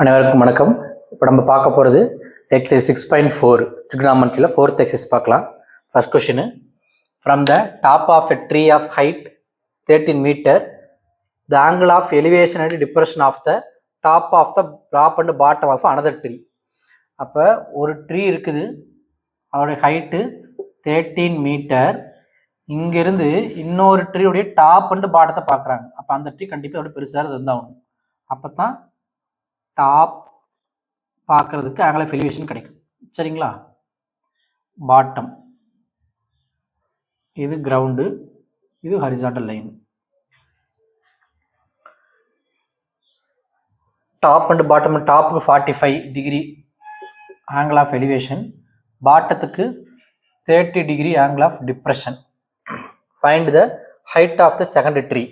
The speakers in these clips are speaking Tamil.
அனைவருக்கும் வணக்கம். இப்போ நம்ம பார்க்க போகிறது எக்ஸசைஸ் 6.4 trigonometryல 4th எக்ஸசைஸ் பார்க்கலாம். First question, from the top of a tree of height 13 metre the angle of elevation and depression of the top of the top and bottom of another tree. அப்போ ஒரு ட்ரீ இருக்குது, அதோடைய ஹைட்டு 13 மீட்டர். இங்கிருந்து இன்னொரு ட்ரீயோடைய டாப் அண்ட் பாட்டத்தை பார்க்குறாங்க. அப்போ அந்த ட்ரீ கண்டிப்பாக அதோட பெருசாக இருந்தாகணும். அப்போ தான் டாப் பார்க்கறதுக்கு ஆங்கிள் ஆஃப் எலிவேஷன் கிடைக்கும். சரிங்களா? பாட்டம் இது கிரவுண்டு, இது horizontal line. Top and bottom, டாப்புக்கு 45 டிகிரி ஆங்கிள் ஆஃப் எலிவேஷன், பாட்டத்துக்கு 30 degree angle of depression. Find the height of the second tree.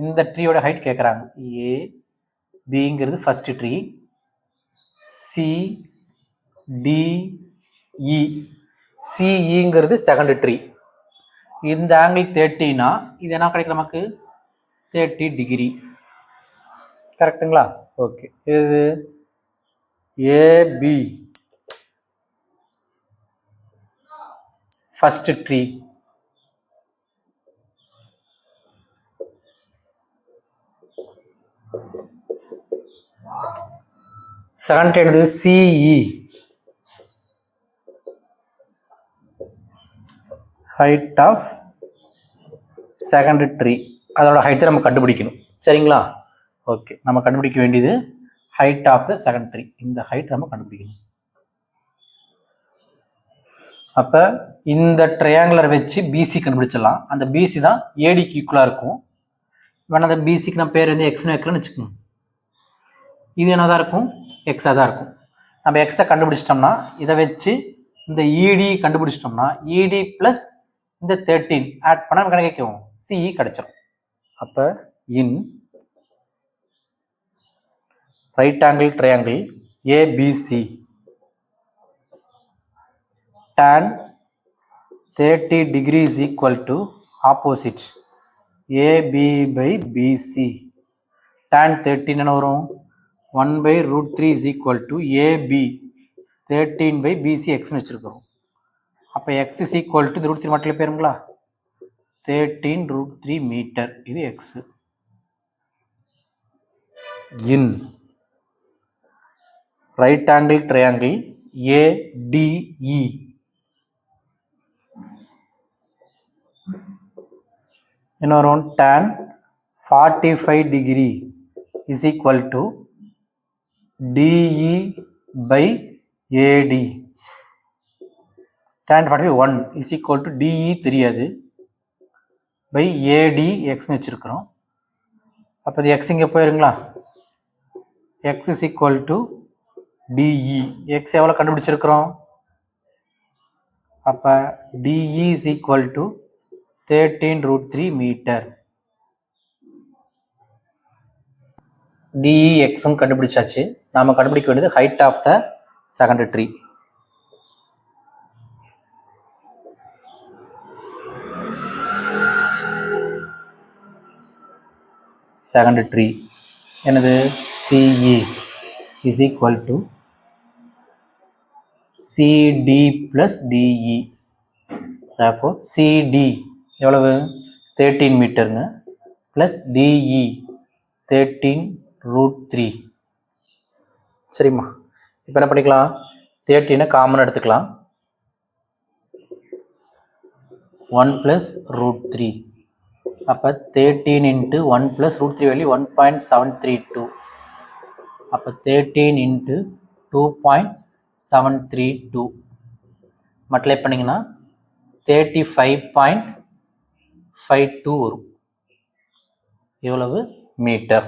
இந்த ட்ரீயோட ஹைட் கேட்குறாங்க. ஏ பிங்கிறது ஃபர்ஸ்ட் ட்ரீ, சி டிஇ, சிஇங்கிறது செகண்ட் ட்ரீ. இந்த ஆங்கிள் 30னா இது என்ன கிடைக்கும் நமக்கு? 30 டிகிரி. கரெக்டுங்களா? ஓகே. இது ஏபி ஃபர்ஸ்ட் ட்ரீ, செகண்ட் என்னது? CE, height of second tree. அதோட ஹைட்டை நம்ம கண்டுபிடிக்கணும். சரிங்களா? ஓகே, நம்ம கண்டுபிடிக்க வேண்டியது height of the second tree. இந்த ஹைட் நம்ம கண்டுபிடிக்கணும். அப்போ இந்த ட்ரையாங்குலர் வச்சு பிசி கண்டுபிடிச்சிடலாம். அந்த பிசி தான் ஏடிக்கு ஈக்குவலாக இருக்கும். வேணா அந்த பிசிக்கு நான் பேர் வந்து எக்ஸ்னு வைக்கிறேன்னு வச்சுக்கணும். இது என்ன தான் இருக்கும்? எக்ஸாக தான் இருக்கும். நம்ம எக்ஸை கண்டுபிடிச்சிட்டோம்னா இதை வச்சு இந்த இடி கண்டுபிடிச்சிட்டோம்னா இடி ப்ளஸ் இந்த 13 ஆட் பண்ண நமக்கு கிடைக்கும், சிஇ கிடைச்சிடும். அப்போ இன் right angle triangle ABC tan 30 degree is equal to opposite AB by BC. tan 13 என்ன வரும்? 1/√3 is equal to AB 13 by BC xன்னு வச்சுருக்கிறோம். அப்போ x is equal to √3 மட்டும் பேருங்களா, 13√3 மீட்டர். இது x. இன் ரைட் ஆங்கிள் ட்ரையாங்கிள் ADE என்ன வரும்? tan 45 degree is equal to DE by AD. tan 45 1 is equal to DE தெரியாது, by AD xன்னு வச்சுருக்கிறோம். அப்போ இது x இங்கே போயிருங்களா, x is equal to DE. x எவ்வளோ கண்டுபிடிச்சிருக்கிறோம்? அப்போ DE is equal to 13√3 metre. DE xம் கண்டுபிடிச்சாச்சு. நாம கண்டுபிடிக்க வேண்டியது height of the second tree. Second tree என்னது? CE is equal to CD plus DE. therefore CD எவ்வளவு? 13 மீட்டருங்க, plus DE 13√3. சரிம்மா, இப்போ என்ன பண்ணிக்கலாம்? 13 காமன் எடுத்துக்கலாம், 1 plus √3. அப்போ 13 into 1 plus √3 வேல்யூ 1.732. அப்போ 13 into 2.732 மல்டிப்ளை பண்ணிங்கன்னா 35.52 வரும். எவ்வளவு? மீட்டர்.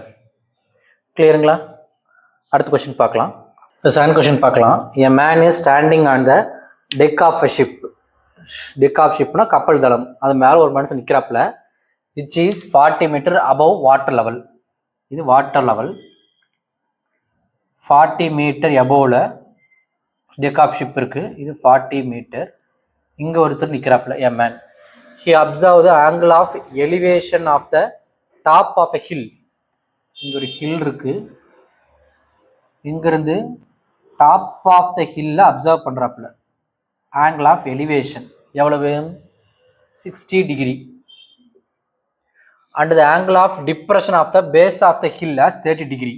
கிளியருங்களா? அடுத்த கொஸ்டின் பார்க்கலாம். செகண்ட் கொஸ்டின் பார்க்கலாம். A man is standing on the deck of a ship. Deck of ஷிப்னா கப்பல் தளம், அது மேலே ஒரு மனுஷன் நிற்கிறாப்புல. Which is 40 metre above water level. இது வாட்டர் லெவல். 40 மீட்டர் எபோவில் டெக் ஆஃப் ஷிப் இருக்குது. இது 40 மீட்டர். இங்கே ஒருத்தர் நிற்கிறாப்புல, a man. He observe the angle of elevation of the top of a hill. இங்கே ஒரு ஹில் இருக்குது, இங்கிருந்து டாப் ஆஃப் த ஹில்ல அப்சர்வ் பண்ணுறாப்புல. ஆங்கிள் ஆஃப் எலிவேஷன் எவ்வளவு? 60 degree. And the angle of depression of the base of the hill as 30 degree.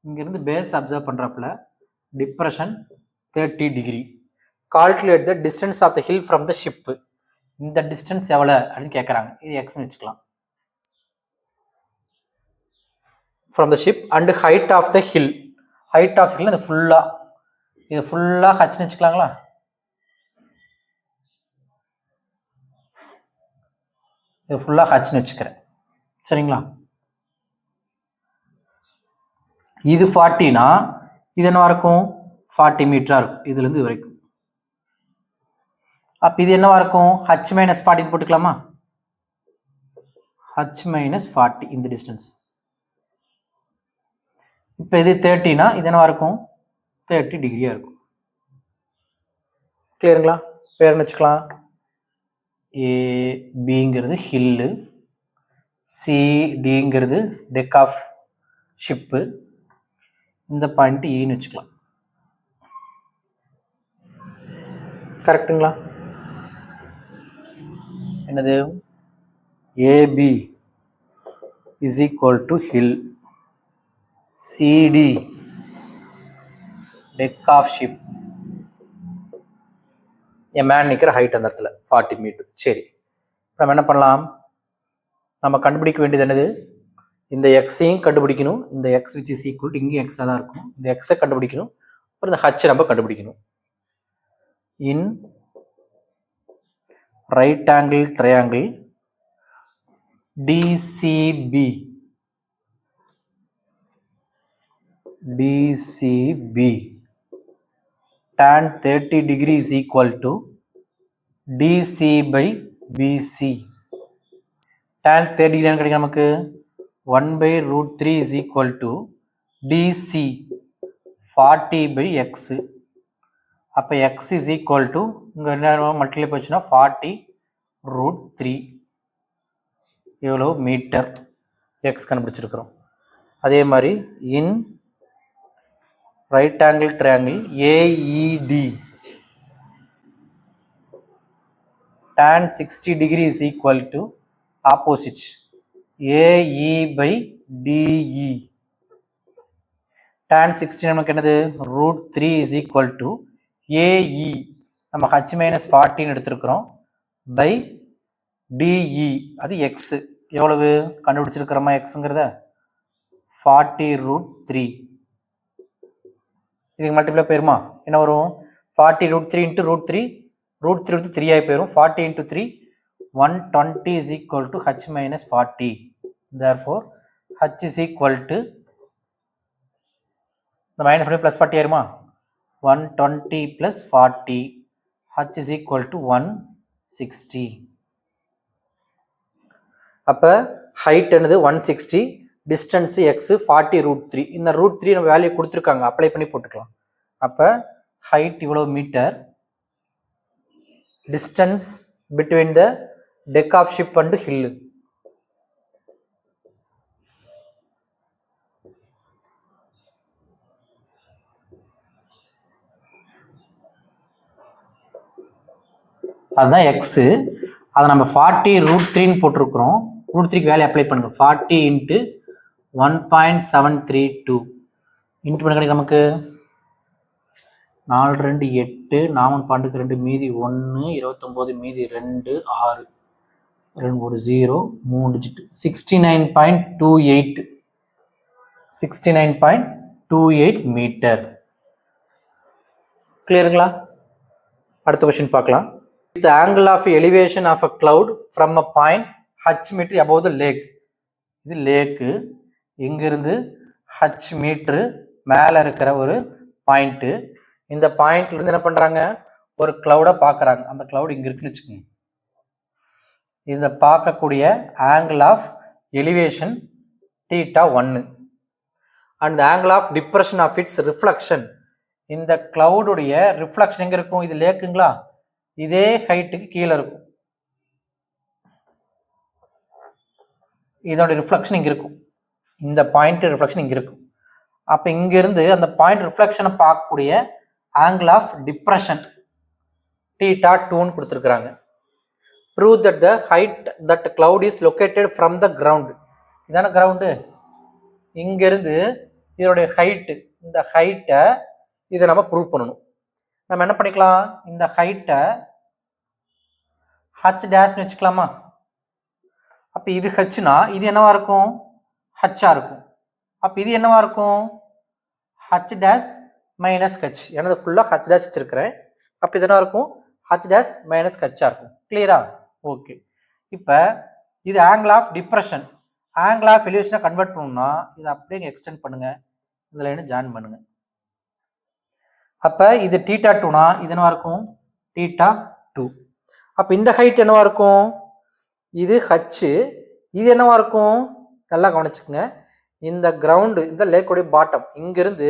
இங்கிருந்து பேஸ் அப்சர்வ் பண்ணுறாப்புல, depression 30 degree. Calculate the distance of the hill from the ship. இந்த டிஸ்டன்ஸ் எவ்வளோ அப்படின்னு கேட்குறாங்க. இது எக்ஸ்ன்னு வச்சுக்கலாம். From the ship and height of the hill. Height of the hill இது ஃபுல்லாக ஹச்னு வச்சுக்கலாங்களா? இது ஃபுல்லாக ஹச்னு வச்சுக்கிறேன். சரிங்களா? இது 40னா இது என்னவா இருக்கும்? 40 மீட்டராக இருக்கும் இதுலேருந்து இது வரைக்கும். அப்போ இது என்னவா இருக்கும்? ஹச் மைனஸ் 40 போட்டுக்கலாமா? ஹச் மைனஸ் 40 இந்த டிஸ்டன்ஸ். இப்போ இது 30னா இது என்னவா இருக்கும்? 30 டிகிரியாக இருக்கும். கிளியருங்களா? பேர் வச்சுக்கலாம். ஏபிங்கிறது ஹில்லு, சிடிங்கிறது டெக் ஆஃப் ஷிப்பு, இந்த பாயிண்ட் ஈன்னு வச்சுக்கலாம். கரெக்டுங்களா? என்னது? A B is equal to hill, C D deck of ship, என் மேன் நிற்கிற ஹைட் அந்த இடத்துல 40 மீட்டர். சரி, நம்ம என்ன பண்ணலாம்? நம்ம கண்டுபிடிக்க வேண்டியது என்னது? இந்த எக்ஸையும் கண்டுபிடிக்கணும். இந்த X which is equal to இங்கேயும் எக்ஸாக தான் இருக்கும். இந்த எக்ஸை கண்டுபிடிக்கணும். அப்புறம் இந்த ஹச் நம்ம கண்டுபிடிக்கணும். In right angle triangle D C B tan 30 degree is equal to DC by BC. tan 30 degree கிடைக்கும் நமக்கு 1 by root 3 is equal to DC 40 by X. அப்போ X is equal to இங்கே என்ன மல்டிப்ளை போச்சுன்னா 40 root 3 எவ்வளோ மீட்டர் எக்ஸ் கண்டுபிடிச்சிருக்கிறோம். அதே மாதிரி இன் right angle triangle AED tan 60 degree is equal to opposite AE by DE. tan 60 நமக்கு என்னது? root 3 is equal to AE, நம்ம h minus 40 எடுத்திருக்கிறோம், by DE அது x. எவ்வளவு கண்டுபிடிச்சிருக்கிறோமா எக்ஸுங்கிறத? 40 root 3. இதுக்கு மல்டிப்ளை போயிருமா? என்ன வரும்? 40 root 3 into root 3, root 3 வந்து 3 ஆகி போயிடும். 40 into 3 120 is equal to h minus 40. Therefore h is equal to the minus 40 plus 40 ஆயிருமா? 120 plus 40, h is equal to 160. அப்போ ஹைட் என்னது? 160, டிஸ்டன்ஸு எக்ஸு 40 root 3. இந்த root 3 நம்ம வேல்யூ கொடுத்துருக்காங்க, அப்ளை பண்ணி போட்டுக்கலாம். அப்போ ஹைட் இவ்வளோ metre, distance between the deck of ship and hill அதுதான் எக்ஸு. அதை நம்ம 40 root 3ன்னு போட்டிருக்கிறோம். root 3க்கு வேல்யூ அப்ளை பண்ணுங்க. 40 into 1.732 இன்ட்டு பண்ண கிடைக்கும் நமக்கு 4 2 8, 4 12 2 மீதி 1, 29 மீதி 2, 6 2 ஒரு 0 3 டிஜிட் 69.28 69.28 மீட்டர். கிளியருங்களா? அடுத்த கொஸ்டின் பார்க்கலாம். The angle of elevation of a cloud from a point h meter above the lake. இது லேக்கு, இங்கிருந்து h மீட்ரு மேலே இருக்கிற ஒரு பாயிண்ட்டு. இந்த பாயிண்ட்ல இருந்து என்ன பண்றாங்க? ஒரு கிளவுடை பார்க்குறாங்க. அந்த கிளவுட் இங்கே இருக்குன்னு வச்சுக்கோங்க. இதை பார்க்கக்கூடிய angle of elevation θ1 and angle of depression of its reflection. இந்த கிளவுடுடைய ரிஃப்ளக்ஷன் எங்கே இருக்கும்? இது லேக்குங்களா? இதே ஹைட்டுக்கு கீழே இருக்கும். இதோட ரிஃப்ளக்ஷன் இங்கே இருக்கும். இந்த பாயிண்ட் ரிஃப்ளக்ஷன் இங்கே இருக்கும். அப்போ இங்கிருந்து அந்த பாயிண்ட் ரிஃப்ளெக்ஷனை பார்க்கக்கூடிய ஆங்கிள் ஆஃப் டிப்ரெஷன் தீட்டா 2ன்னு கொடுத்துருக்குறாங்க. Prove that the height that cloud is located from the ground. இதான கிரவுண்டு. இங்கிருந்து இதனுடைய ஹைட்டு, இந்த ஹைட்டை இதை நம்ம ப்ரூவ் பண்ணணும். நம்ம என்ன பண்ணிக்கலாம், இந்த ஹைட்டை ஹச் டேஷ்னு வச்சுக்கலாமா. அப்போ இது ஹச்னா இது என்னவா இருக்கும், ஹச்சா இருக்கும். அப்போ இது என்னவா இருக்கும், ஹச் டேஷ் மைனஸ் ஹச். எனது ஃபுல்லாக ஹச் டேஷ் வச்சிருக்கிறேன். அப்போ இது என்ன இருக்கும், ஹச் டேஷ் மைனஸ் ஹச்சா இருக்கும். கிளியரா? ஓகே. இப்போ இது angle of depression. Angle of எலிவேஷனை கன்வெர்ட் பண்ணணும்னா இதை அப்படியே எக்ஸ்டெண்ட் பண்ணுங்க, இதில் என்ன ஜாயின் பண்ணுங்க. அப்போ இது தீட்டா 2னா இது என்னவா இருக்கும், தீட்டா 2. அப்போ இந்த ஹைட் என்னவா இருக்கும், இது ஹச்சு. இது என்னவா இருக்கும், நல்லா கவனிச்சுக்கோங்க. இந்த கிரவுண்டு, இந்த லேக்குடைய பாட்டம், இங்கிருந்து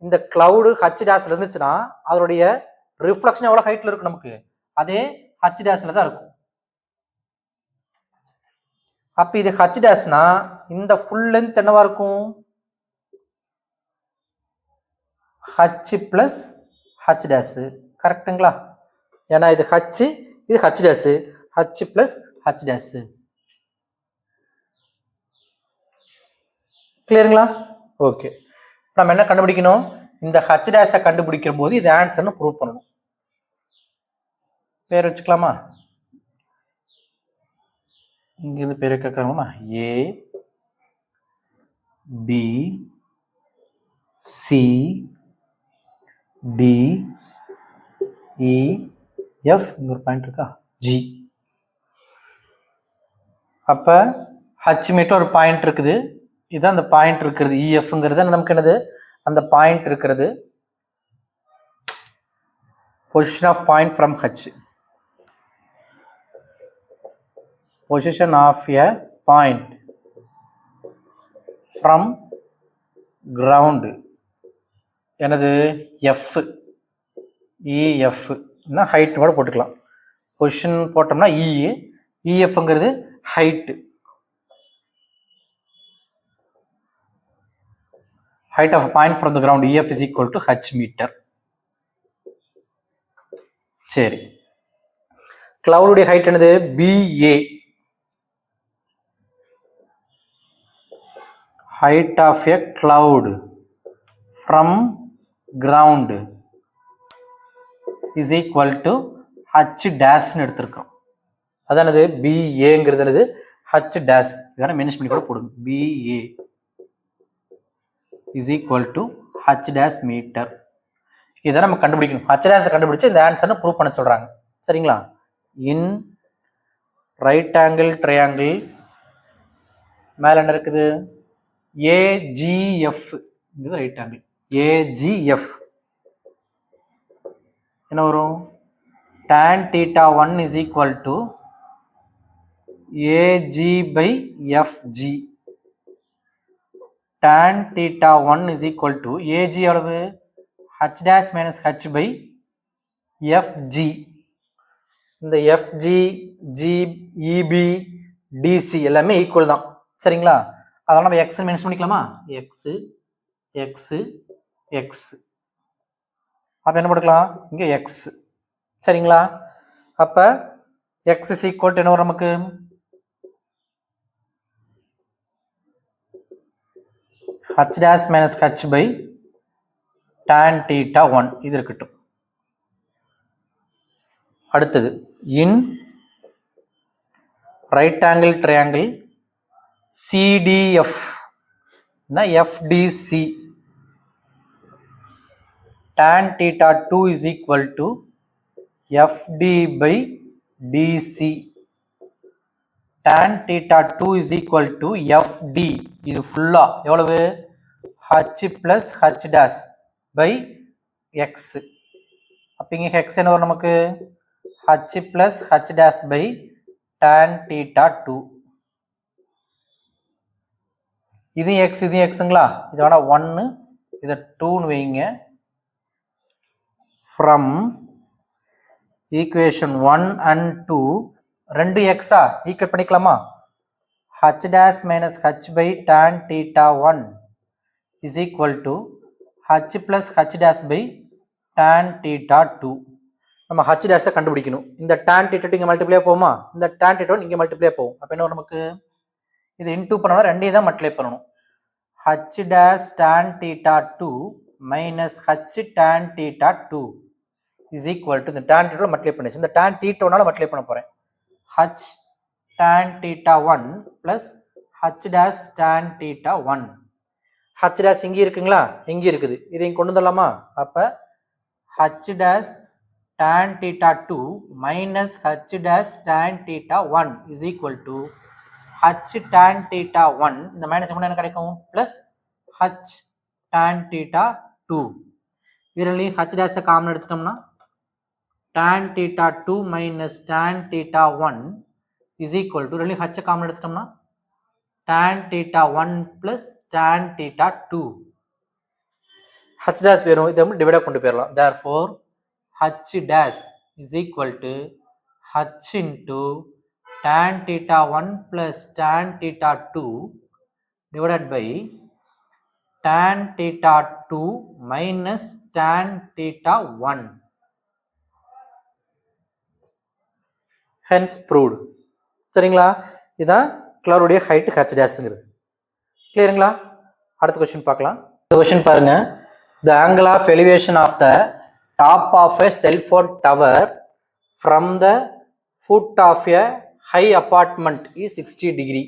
இந்த கிளவுடு ஹச் டேஷ்ல இருந்துச்சுன்னா அதனுடைய ரிஃப்ளெக்ஷன் எவ்வளோ ஹைட்ல இருக்கும் நமக்கு, அதே ஹச் டேஷ்ல தான் இருக்கும். அப்போ இது ஹச் டேஷ்னா இந்த ஃபுல் லென்த் என்னவா இருக்கும், ஹச் பிளஸ் ஹச் டேஷ். கரெக்டுங்களா? ஏன்னா இது ஹச், இது H dash, H plus H dash. கிளியருங்களா? ஓகே. நம்ம என்ன கண்டுபிடிக்கணும், இந்த ஹச் டேஷை கண்டுபிடிக்கிற போது இது ஆன்சர்னு ப்ரூவ் பண்ணணும். பேர் வச்சுக்கலாமா, இங்கிருந்து பேர் கேட்கலாமா, A B C D E F, இங்க ஒரு பாயிண்ட் இருக்கா, ஜி. அப்போ ஹச் மீட்டர் ஒரு பாயிண்ட் இருக்குது, இதுதான் அந்த பாயிண்ட் இருக்கிறது. இஎஃப்ங்கிறது நமக்கு என்னது, அந்த பாயிண்ட் இருக்கிறது. Position of point from H, position of a point from ground எனது எஃப், இஎஃப் ஹைட் கூட போட்டுக்கலாம். பொசிஷன் போட்டோம்னா இஎஃப்ங்கிறது height, height of a point from the ground EF is equal to h meter. சரி, cloud உடைய height என்னது, BA. height of a cloud from ground is equal to h dash னு எடுத்திருக்கோம். அதானது BAங்கிறது என்னது, h dash. இதெல்லாம் மென்ஷன் பண்ணி கூட போடுங்க. BA is equal to h dash meter. இதை நம்ம கண்டுபிடிக்கணும். h dash கண்டுபிடிச்சு இந்த ஆன்சரை ப்ரூவ் பண்ண சொல்றாங்க. சரிங்களா? இன் ரைட் ஆங்கிள் ட்ரையாங்கிள் மேல என்ன இருக்குது, AGF, இது ரைட் ஆங்கிள். AGF என்ன வரும், tan theta 1 is equal to AG by FG. tan theta 1 is equal to AG அளவு h dash minus h by FG. இந்த FG, G, EB, DC எல்லாமே ஈக்குவல் தான். சரிங்களா? அதனால நம்ம x மென்ஷன் பண்ணிக்கலாமா, x x x. அப்ப என்ன போட்டுக்கலாம், இங்க x. சரிங்களா? அப்ப x is equal to என்ன வரும் நமக்கு, h dash minus h by tan theta 1. இது இருக்கட்டும். அடுத்தது இன் right angle triangle CDF FDC, tan theta 2 is equal to FD by DC. tan theta 2 is equal to FD. இது ஃபுல்லா எவ்வளவு, h plus h dash by x. அப்ப இங்க x என்ன வரும் நமக்கு, h plus h dash by tan theta 2. இது x, இது xங்களா, இது வேணா 1, இதை 2ன்னு வைங்க. from equation 1 and 2 ரெண்டு எக்ஸா ஈக்குவேட் பண்ணிக்கலாமா, h dash minus h by tan theta 1 is equal to h plus h dash by tan theta 2. நம்ம h dash கண்டுபிடிக்கணும். இந்த tan theta இங்கே மல்டிப்ளை போகுமா, இந்த tan theta இங்கே மல்டிப்ளை போகும். அப்போ என்ன நமக்கு இது இன்டூ பண்ணணும், ரெண்டையும் தான் மல்டிப்ளை பண்ணணும். h dash tan theta 2 minus h tan theta 2 is equal to இந்த tan theta மல்டிப்ளை பண்ணிச்சு, இந்த tan theta னால மல்டிப்ளை பண்ண போறேன். h tan theta 1 plus h dash tan theta 1. h dash இங்கே இருக்குங்களா, இங்கே இருக்குது, இதை இங்கே கொண்டு வந்துடலாமா. அப்போ h dash tan theta 2 minus h dash tan theta 1 is equal to h tan theta 1, இந்த மைனஸ் என்ன கிடைக்கும், plus h tan theta 2. இதுலேயும் h dash காமன் எடுத்துட்டோம்னா tan theta 2 minus tan theta 1 is equal to இதுலேயும் h காமன் எடுத்துட்டோம்னா tan theta 1 plus tan theta 2. h dash வேணும், இதை டிவைடா கொண்டு போயிடலாம். therefore h dash is equal to h into tan theta 1 plus tan theta 2 divided by tan theta 2 minus tan theta 1. hence proved. சரிங்களா, இதான் கிளவுடைய ஹைட் h டேஷ்ங்கிறது. கிளியருங்களா? அடுத்த கொஸ்டின் பார்க்கலாம். இந்த கொஸ்டின் பாருங்க. the angle of elevation of the top of a cell phone tower from the foot of a high apartment is 60 degree.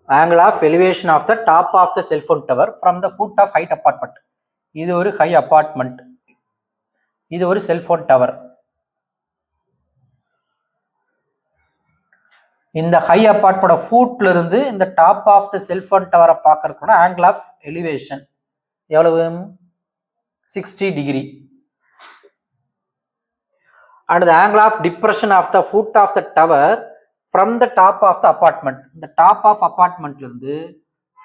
angle of elevation of the top of the cell phone tower from the foot of height apartment. இது ஒரு high apartment, இது ஒரு cell phone tower. இந்த high apartment ஃபுட்ல இருந்து இந்த டாப் ஆஃப் த செல்போன் டவரை பார்க்கறதுக்கு ஆங்கிள் ஆஃப் எலிவேஷன் எவ்வளவு, 60 degree. and the angle of depression of the foot of the tower from the top of the apartment. இந்த டாப் ஆஃப் அபார்ட்மெண்ட்ல இருந்து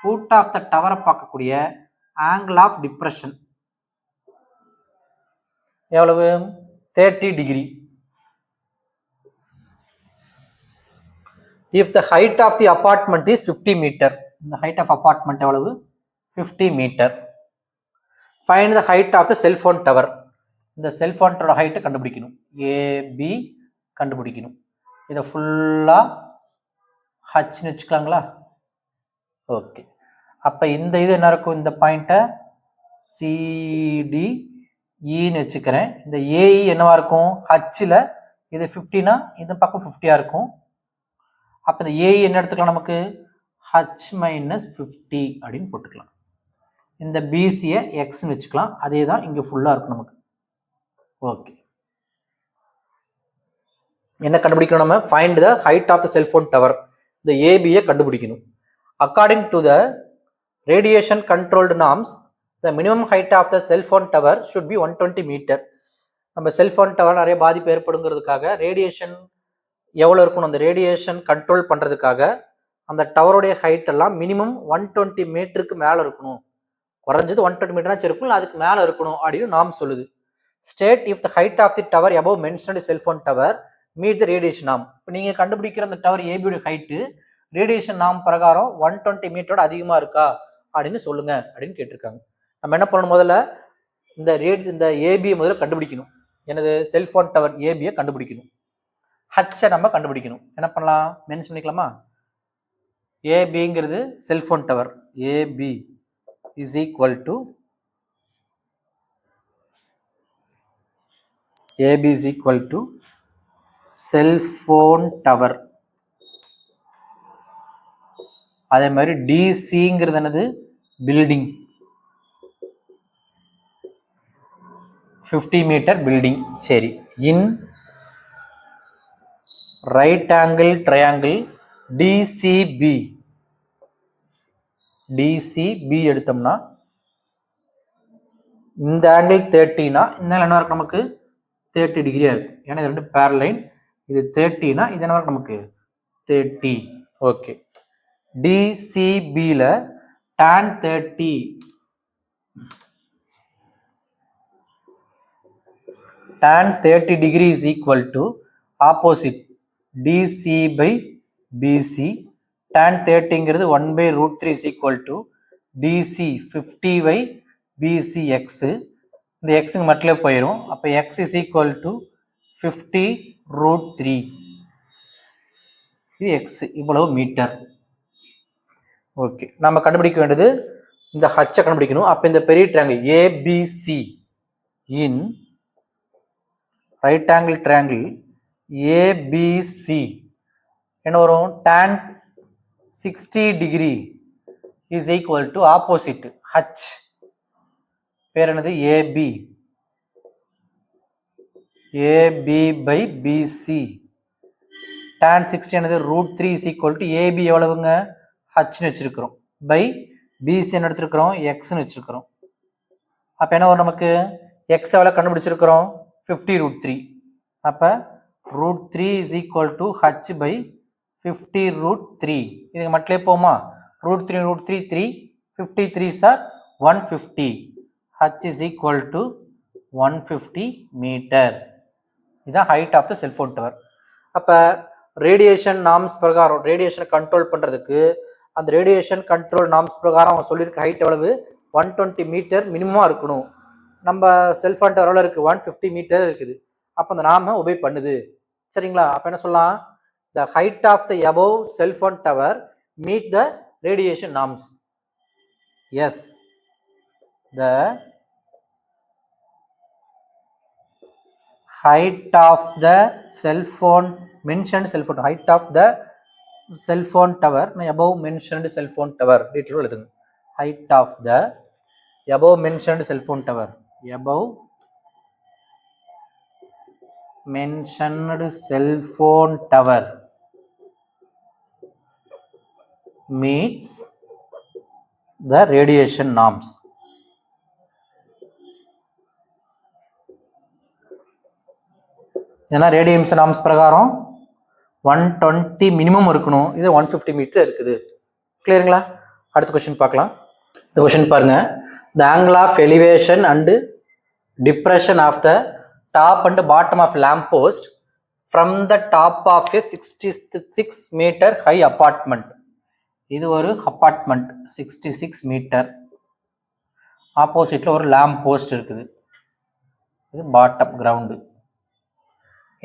foot of the டவரை பார்க்கக்கூடிய angle of depression எவ்வளவு, 30 degree. if the height of the apartment is 50 meter, the height of apartment எவ்வளவு, 50 meter. find the height of the cell phone tower. இந்த செல் ஃபோன் டவரோட ஹைட்டை கண்டுபிடிக்கணும், ஏபி கண்டுபிடிக்கணும். இதை ஃபுல்லா ஹச்னு வச்சுக்கலாங்களா. ஓகே, அப்போ இந்த இது என்ன இருக்கும், இந்த பாயிண்ட்டை சிடிஇன்னு வச்சுக்கிறேன். இந்த ஏஇ என்னவா இருக்கும், ஹச்சில் இது 50னா இந்த பக்கம் 50 இருக்கும். அப்போ இந்த ஏஇ என்ன எடுத்துக்கலாம், நமக்கு ஹச் மைனஸ் 50 அப்படின்னு போட்டுக்கலாம். இந்த பிசியை எக்ஸ்ன்னு வச்சுக்கலாம், அதே தான் இங்கே ஃபுல்லாக இருக்கும் நமக்கு. ஓகே, என்ன கண்டுபிடிக்கணும் நம்ம, find the height of the cellphone tower. இந்த ஏபியை கண்டுபிடிக்கணும். According to the radiation controlled norms the minimum height of the cellphone tower should be 120 metre. நம்ம செல்போன் டவர் நிறைய பாதிப்பு ஏற்படுங்கிறதுக்காக ரேடியேஷன் எவ்வளோ இருக்கணும், அந்த ரேடியேஷன் கண்ட்ரோல் பண்ணுறதுக்காக அந்த டவருடைய ஹைட் எல்லாம் மினிமம் 120 மீட்டருக்கு மேலே இருக்கணும். குறைஞ்சது 120 மீட்டராச்சும் இருக்கும், இல்லை அதுக்கு மேலே இருக்கணும் அப்படின்னு நாம் சொல்லுது. State if the height of the tower above mentioned cellphone tower meet the radiation நாம். இப்போ நீங்கள் கண்டுபிடிக்கிற அந்த டவர் ஏபியோட ஹைட்டு ரேடியேஷன் நாம் பிரகாரம் 120 மீட்டரோட அதிகமாக இருக்கா அப்படின்னு சொல்லுங்க அப்படின்னு கேட்டிருக்காங்க. நம்ம என்ன பண்ணணும், முதல்ல இந்த ஏபியை முதல்ல கண்டுபிடிக்கணும். எனது செல்போன் டவர் ஏபியை கண்டுபிடிக்கணும். ஹச்சை நம்ம கண்டுபிடிக்கணும். என்ன பண்ணலாம், மென்ஷன் பண்ணிக்கலாமா. ஏபிங்கிறது cellphone tower, AB is equal to AB is equal to cellphone tower. அதே மாதிரி டிசிங்கிறது என்னது, பில்டிங், 50 மீட்டர் பில்டிங். சரி, in right angle triangle DCB, DCB எடுத்தோம்னா இந்த ஆங்கிள் 30னா இந்த என்ன இருக்கும், நமக்கு 30 டிகிரியா இருக்கும். ஏன்னா இது ரெண்டு பேரலைன், இது 30னா இது என்ன இருக்கும், நமக்கு 30. ஓகே, டிசிபியில் tan 30 tan 30 degree is equal to opposite DC by BC. tan 30ங்கிறது 1/√3 is equal to B C 50y B C X, இந்த எக்ஸுக்கு மட்டும் போயிடும். அப்போ எக்ஸ் இஸ் ஈக்குவல் டு 50√3. இது எக்ஸ், இவ்வளவு மீட்டர். ஓகே, நம்ம கண்டுபிடிக்க வேண்டியது இந்த ஹச்சை கண்டுபிடிக்கணும். அப்போ இந்த பெரிய ட்ரையாங்கிள் ஏபிசி இன் ரைட் ஆங்கிள் ட்ரையாங்கிள் ஏபிசி என்ன வரும்? tan 60 degree is equal to opposite H. பேர் என்னது? AB. AB by BC. tan 60 என்னது? √3 is equal to AB எவ்வளவுங்க? H னு வச்சிருக்கிறோம். by BC என்ன எடுத்திருக்கிறோம்? X னு வச்சிருக்கிறோம். அப்ப என்ன வரும் நமக்கு? X எவ்வளவு கண்டுபிடிச்சிருக்கிறோம்? 50√3. அப்ப √3 is equal to H by 50√3. இதுக்கு மட்டும் போமா? √3 √3 3, 53 are 150. H is equal to 150 meter. இதுதான் height of the cellphone tower. அப்போ ரேடியேஷன் நார்ம்ஸ் பிரகாரம் ரேடியேஷனை கண்ட்ரோல் பண்ணுறதுக்கு அந்த ரேடியேஷன் கண்ட்ரோல் நார்ம்ஸ் பிரகாரம் அவங்க சொல்லியிருக்க ஹைட் எவ்வளவு? 120 மீட்டர் மினிமமாக இருக்கணும். நம்ம செல்ஃபோன் டவர் எவ்வளோ இருக்குது? 150 மீட்டர் இருக்குது. அப்போ அந்த நாம ஒபே பண்ணுது. சரிங்களா? அப்போ என்ன சொல்லலாம்? The height of the above cell phone tower meet the radiation norms. Yes, the height of the cell phone mentioned cell phone height of the cell phone tower above mentioned cell phone tower detail எழுதுங்க. Height of the above mentioned cell phone tower above mentioned cell phone tower meets the radiation norms. ஏன்னா ரேடியேஷன் நார்ம்ஸ் பிரகாரம் 120 மினிமம் இருக்கணும். இது 150 மீட்டர் இருக்குது. கிளியருங்களா? அடுத்த கொஸ்டின் பார்க்கலாம். இந்த கொஸ்டின் பாருங்க. The angle of elevation and depression of the top and bottom of lamp post from the top of a 66 meter high apartment. இது ஒரு அப்பார்ட்மெண்ட் 66 மீட்டர். ஆப்போசிட்ல ஒரு லேம்ப் போஸ்ட் இருக்குது. இது பாட்டம் கிரவுண்டு.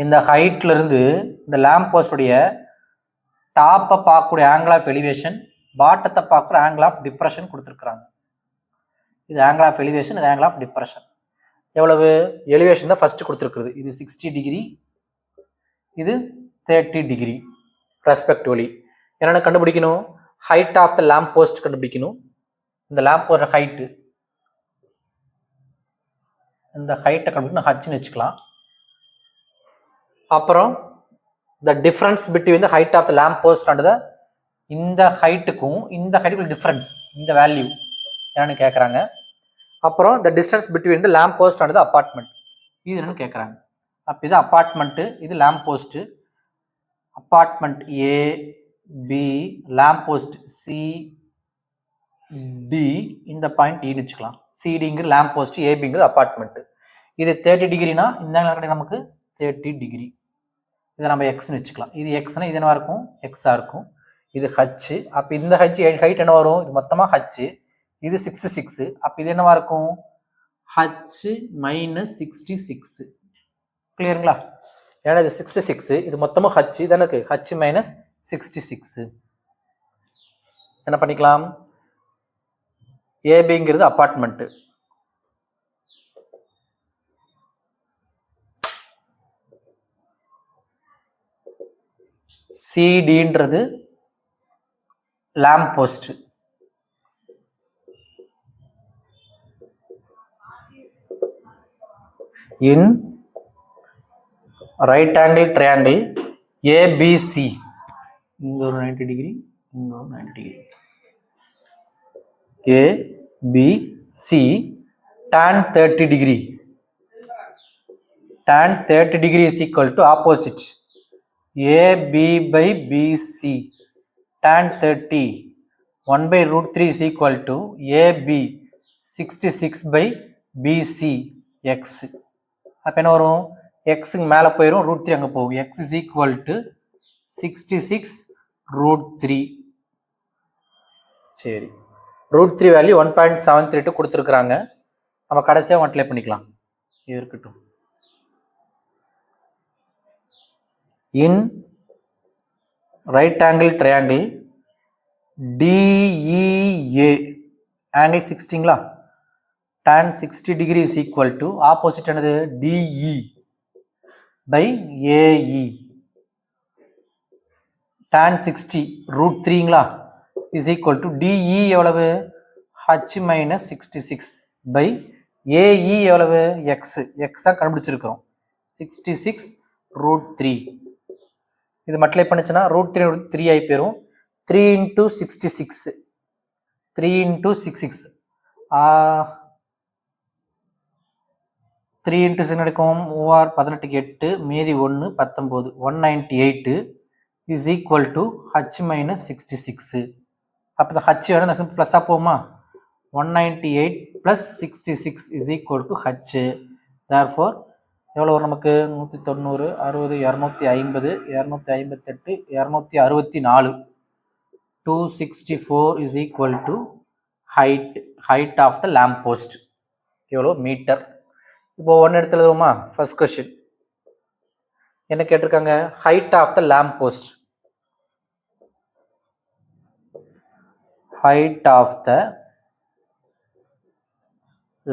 இந்த ஹைட்ல இருந்து இந்த லேம்ப் போஸ்டுடைய டாப்பை பார்க்கக்கூடிய ஆங்கிள் ஆஃப் எலிவேஷன், பாட்டத்தை பார்க்குற ஆங்கிள் ஆஃப் டிப்ரெஷன் கொடுத்துருக்குறாங்க. இது ஆங்கிள் ஆஃப் எலிவேஷன், இது ஆங்கிள் ஆஃப் டிப்ரெஷன். எவ்வளவு? எலிவேஷன் தான் ஃபர்ஸ்ட் கொடுத்துருக்குறது. இது 60 டிகிரி, இது 30 டிகிரி ரெஸ்பெக்டிவ்லி. என்னென்ன கண்டுபிடிக்கணும்? Height of the lamp post கண்டுபிடிக்கணும். இந்த லேம்ப் போஸ்ட் ஹைட்டு, இந்த ஹைட்டை கண்டுபிடிக்கணும். ஹச்னு வச்சுக்கலாம். அப்புறம் the difference between the height of the lamp post and the இந்த ஹைட்டுக்கும் இந்த ஹைட்டுக்கும் டிஃபரன்ஸ், இந்த வேல்யூ என்னன்னு கேட்குறாங்க. அப்புறம் the distance between the lamp post and the apartment, இது என்னன்னு கேட்குறாங்க. அப்போ இது அப்பார்ட்மெண்ட்டு, இது lamp post. Apartment A B, lamp post C D, இந்த பாயிண்ட் ஈன்னு வச்சுக்கலாம். சிடிங்கிற லேம்ப் போஸ்ட், ஏபிங்கிறது அப்பார்ட்மெண்ட். இது 30 டிகிரினா இந்த நமக்கு 30 டிகிரி. இதை நம்ம எக்ஸ்னு வச்சுக்கலாம். இது எக்ஸ்னா இது என்னவா இருக்கும்? எக்ஸாக இருக்கும். இது ஹச்சு. அப்போ இந்த ஹச் ஹைட் என்ன வரும்? இது மொத்தமாக ஹச்சு. இது 66. அப்போ இது என்னவா இருக்கும்? H minus 66. கிளியருங்களா? ஏன்னா இது 66, இது மொத்தமாக ஹச்சு தானே இருக்கு. H minus 66. என்ன பண்ணிக்கலாம்? ஏபிங்கிறது அப்பார்ட்மெண்ட்டு, சிடின்றது lamp post, in right angle triangle ABC. இங்க ஒரு 90 டிகிரி, இங்க ஒரு 90 degree. ABC tan 30 degree. tan 30 degree is equal to opposite AB by BC. tan 30 1 by √3 is equal to AB 66 by BC x. அப்போ என்ன வரும்? எக்ஸுக்கு மேலே போயிடும், √3 அங்கே போகும். X is equal to 66 √3. சரி, √3 வேல்யூ 1.732 கொடுத்துருக்குறாங்க. நம்ம கடைசியாக அப்ளை பண்ணிக்கலாம். இது இருக்கட்டும். In right angle triangle DEA angle 60ங்களா, tan 60 degree is equal to opposite என்னது DE by AE. tan 60 √3ங்களா is equal to DE எவ்வளவு H minus 66 by AE எவ்வளவு X தான் கண்டுபிடிச்சிருக்கிறோம் 66 √3. இது மல்டிப்ளை பண்ணுச்சுன்னா √3 ஆகி போயிடும். 3 into 66 3 into 66 3 into 6 நடக்கும் 18 8 மீதி 1 19 198 is equal to H minus 66. அப்போ இந்த H வேணும் ப்ளஸ்ஸாக போகுமா, 198 plus 66 is equal to H. therefore எவ்வளோ வரும் நமக்கு 190 60 250 258 264 264 is equal to height of the lamp post. எவ்வளோ மீட்டர். இப்போ ஒன்று எடுத்து எழுதுவோமா. ஃபர்ஸ்ட் கொஸ்டின் என்ன கேட்டிருக்காங்க, height of the lamp post. height of the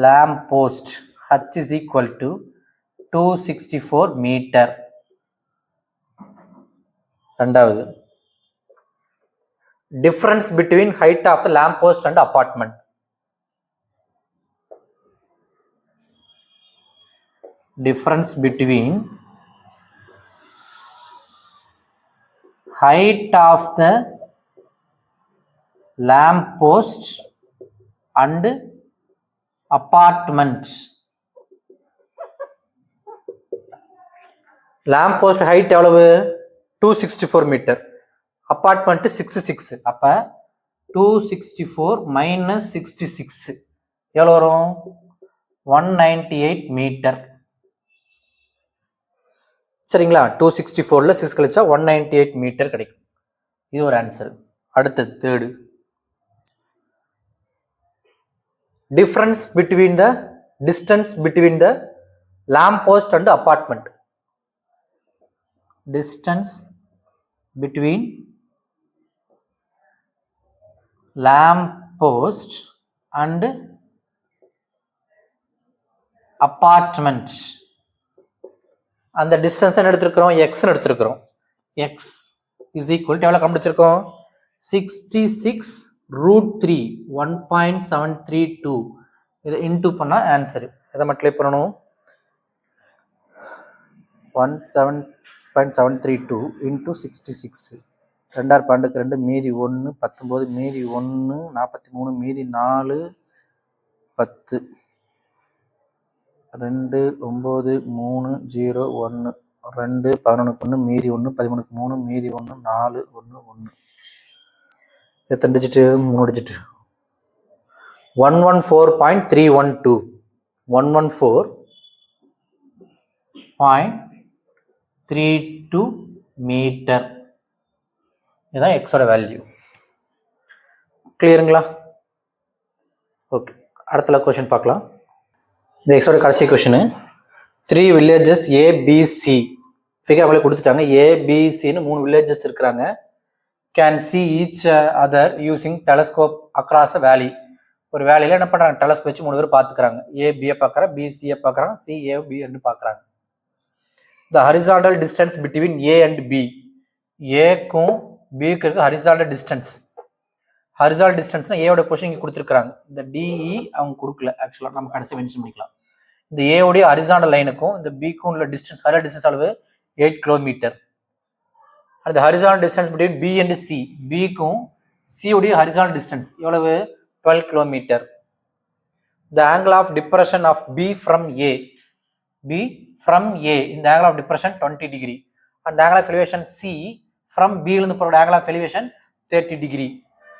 lamp post H is equal to 264 metre. ரெண்டாவது, difference between height of the lamp post and apartment. difference between height of the lamp post and apartment. lamp post height எவ்வளவு 264 மீட்டர், அப்பார்ட்மெண்ட் 66. அப்ப 264 minus 66 எவ்வளவு வரும் 198 மீட்டர். சரிங்களா, 264ல 6 கழிச்சா 198 மீட்டர் கிடைக்கும். இது ஒரு ஆன்சர். அடுத்தது third, difference between the distance between the lamp post and apartment. distance between lamp post and apartment. அந்த டிஸ்டன்ஸ் என்ன எடுத்திருக்கிறோம், எக்ஸ்ன்னு எடுத்திருக்கிறோம். எக்ஸ் இஸ் ஈக்குவல் டு எவ்வளோ கண்டுபிடிச்சிருக்கோம் 66 √3 1.732. இதை இன்டூ பண்ணால் ஆன்சரு. இதை மல்டிப்ளை பண்ணணும் 17.732 இன்டூ 66. 2 12 2 மீதி 1 19 மீதி 1 43 மீதி 4 10 2 9 3 0 1 2 11 1 மீதி 1 13 3 மீதி 1 4 1 1. எத்தனை டிஜிட்டு 3 டிஜிட் 114.312 114.32 மீட்டர். இதுதான் எக்ஸோட வேல்யூ. கிளியருங்களா? ஓகே, அடுத்த கொஸ்டின் பார்க்கலாம். இந்த எக்ஸோட கடைசி கொஸ்டின், 3 villages ABC ஃபிகர் அவங்களே கொடுத்துட்டாங்க. ABCன்னு 3 villages இருக்கிறாங்க. Can see each other using telescope across a valley. ஒரு வேலையில் என்ன பண்ணுறாங்க, டெலஸ்கோப் வச்சு 3 பேர் பார்த்துக்கிறாங்க. ABயை பார்க்குறாங்க, BCயை பார்க்குறாங்க, CAB என்று பார்க்குறாங்க. the horizontal distance between A and B. ஏக்கும் பிக்கு இருக்கு ஹரிசாண்டல் டிஸ்டன்ஸ். ஹரிசாண்டல் டிஸ்டன்ஸ்னா ஏவோட பொசிஷன் இங்கே கொடுத்துருக்காங்க. இந்த டிஇ அவங்க கொடுக்கல, ஆக்சுவலாக நம்ம கடைசி மென்ஷன் பண்ணிக்கலாம். இந்த ஏவுடைய ஹரிசாண்டல் லைனுக்கும் இந்த பிக்கும் உள்ள டிஸ்டன்ஸ், ஹரிசாண்டல் டிஸ்டன்ஸ் அளவு 8 கிலோமீட்டர். அந்த horizontal distance between B and C, பிக்கும் சி உடைய ஹரிசாண்டல் டிஸ்டன்ஸ் எவ்வளவு 12 kilometre. the angle of depression of B from A, B from A, இந்த angle of depression 20 degree and the angle of elevation C from B இருந்து போற angle of elevation 30 degree.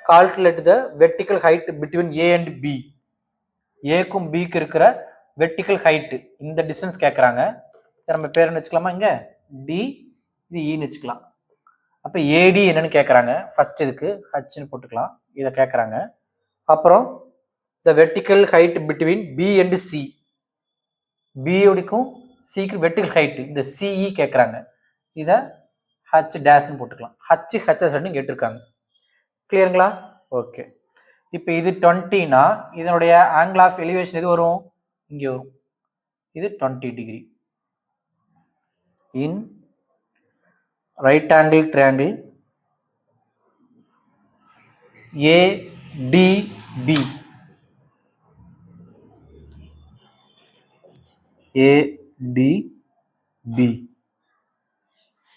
calculate the vertical height between A and B. A க்கும் B க்கு இருக்கிற vertical height, இந்த டிஸ்டன்ஸ் கேட்குறாங்க. நம்ம பேர் என்ன வச்சுக்கலாமா, இங்கே D இது E ன்னு வச்சுக்கலாம். அப்போ AD என்னன்னு கேட்குறாங்க. ஃபர்ஸ்ட் இதுக்கு ஹச்ன்னு போட்டுக்கலாம், இதை கேட்குறாங்க. அப்புறம் the vertical height between B and C. B யோடிக்கும் Cக்கு vertical height இந்த CE கேட்குறாங்க. இதை H டேஷ்னு போட்டுக்கலாம். HS கேட்டிருக்காங்க. கிளியருங்களா? ஓகே. இப்போ இது 20னா இதனுடைய ஆங்கிள் ஆஃப் எலிவேஷன் எது வரும்? இங்கே வரும். இது 20 டிகிரி. இன் right angle triangle ADB.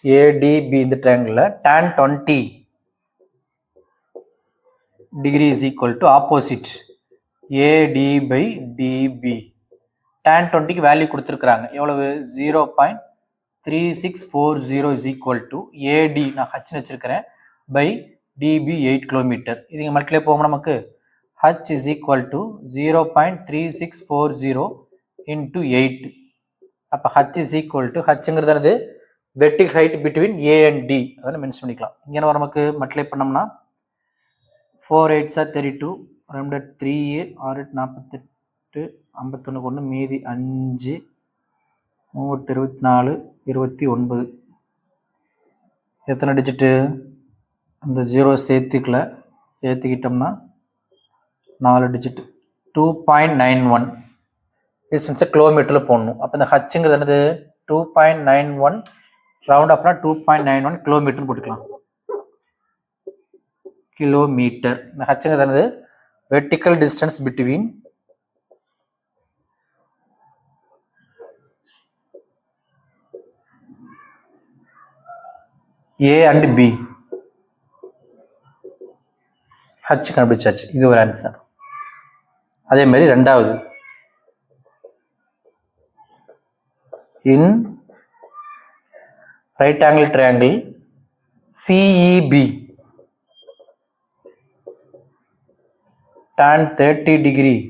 ADB இந்த ட்ரையாங்கிளில் tan 20 degree is equal to opposite AD by DB. tan 20க்கு வேல்யூ கொடுத்துருக்குறாங்க. எவ்வளவு? 0.3640 is equal to AD நான் ஹச்னு வச்சிருக்கிறேன் by DB 8 கிலோமீட்டர். இது இங்கே மல்டிப்ளை போகும் நமக்கு H is equal to 0.3640 into 8. அப்போ H is equal to ஹச்சுங்கிறது vertical height between A and D அதை மென்ஷன் பண்ணிக்கலாம். இங்கே நமக்கு மல்டிப்ளை பண்ணோம்னா 4 8 32 2 3 6 48 51 1 மீதி 5 3 24 29 எத்தனை டிஜிட்டு? அந்த 0 சேர்த்துக்கிட்டோம்னா 4 டிஜிட் 2.91 டிஸ்டன்ஸை கிலோமீட்டரில் போடணும். அப்போ இந்த ஹச்சுங்கிறது என்னது? 2.91 ரவுண்ட் அப்னா 2.91 கிலோமீட்டர்னு போட்டுக்கலாம். கிலோமீட்டர். இந்த ஹச்சுங்கிறது என்னது? Vertical distance between A and B. H கண்டுபிடிச்சாச்சு. இது ஒரு ஆன்சர். அதே மாதிரி ரெண்டாவது இன் right angle triangle CEB tan 30 degree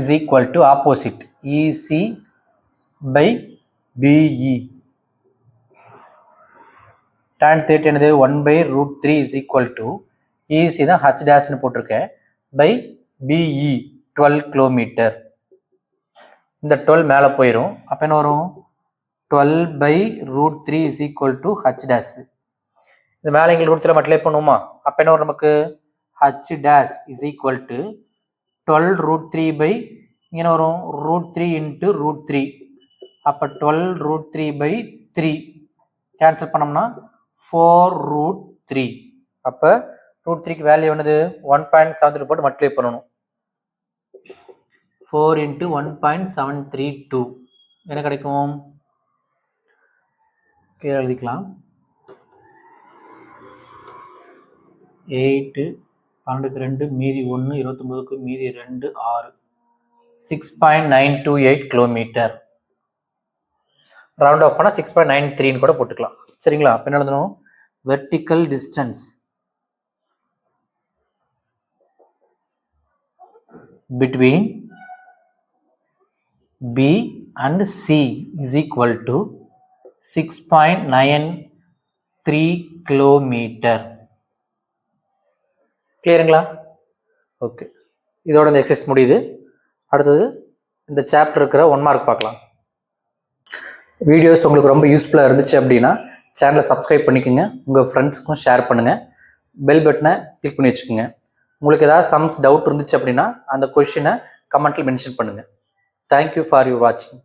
is equal to opposite EC by BE. tan 30 என்னது? 1/√3 is equal to EC தான் H டேஷ்னு போட்டிருக்கேன் by BE 12 கிலோமீட்டர். இந்த 12 மேலே போயிடும். அப்போ என்ன வரும்? 12/√3 is equal to H dash. இந்த மேலே எங்களுக்கு ரூட் 3 மல்டிப்ளை பண்ணுவோமா? அப்போ என்ன வரும் நமக்கு? H dash is equal to 12√3 by இங்கே என்ன வரும்? √3 into √3. அப்போ 12√3/3 கேன்சல் பண்ணோம்னா 4√3. அப்போ √3க்கு வேல்யூ என்னது? 1.73 போட்டு மல்டிப்ளை பண்ணணும். 4 into 1.732 என்ன கிடைக்கும்? கீழே எழுதிக்கலாம். 8 12க்கு 2 மீதி 1 29க்கு மீதி 2 6 6.928 கிலோமீட்டர். ரவுண்ட் ஆஃப் பண்ணால் 6.93 கூட போட்டுக்கலாம். சரிங்களா? அப்போ என்ன எழுதணும்? Vertical distance between B and C is equal to 6.93 kilometre. கிளியருங்களா? ஓகே. இதோட இந்த எக்ஸசைஸ் முடியுது. அடுத்தது இந்த சாப்டர் இருக்கிற 1 மார்க் பார்க்கலாம். வீடியோஸ் உங்களுக்கு ரொம்ப யூஸ்ஃபுல்லாக இருந்துச்சு அப்படின்னா சேனலை சப்ஸ்கிரைப் பண்ணிக்கோங்க. உங்கள் ஃப்ரெண்ட்ஸுக்கும் ஷேர் பண்ணுங்கள். பெல் பட்டனை கிளிக் பண்ணி வச்சுக்கோங்க. உங்களுக்கு ஏதாவது சம்ஸ் டவுட் இருந்துச்சு அப்படின்னா அந்த கொஷினை கமெண்ட்டில் மென்ஷன் பண்ணுங்கள். தேங்க்யூ ஃபார் யூர் வாட்சிங்.